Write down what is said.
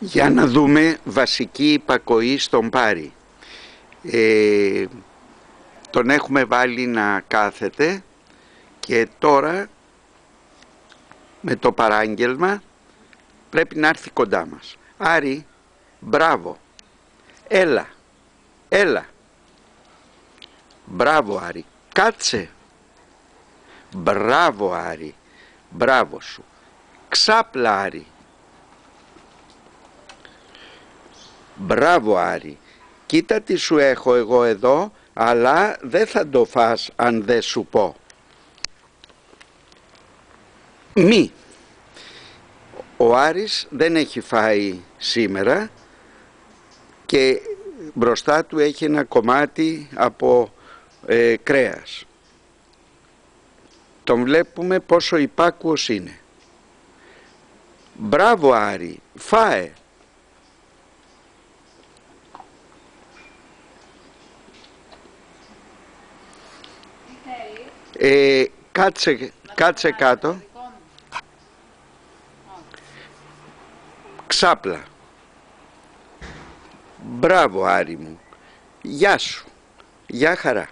Για να δούμε βασική υπακοή στον Πάρη. Τον έχουμε βάλει να κάθεται και τώρα με το παράγγελμα πρέπει να έρθει κοντά μας. Άρη, μπράβο, έλα, έλα. Μπράβο Άρη, κάτσε. Μπράβο Άρη, μπράβο σου. Ξάπλα Άρη. Μπράβο Άρη, κοίτα τι σου έχω εγώ εδώ, αλλά δεν θα το φας αν δεν σου πω. Μη. Ο Άρης δεν έχει φάει σήμερα και μπροστά του έχει ένα κομμάτι από κρέας. Τον βλέπουμε πόσο υπάκουος είναι. Μπράβο Άρη, φάε. Κάτσε κάτω. Ξάπλα. Μπράβο Άρη μου. Γεια σου. Γεια χαρά.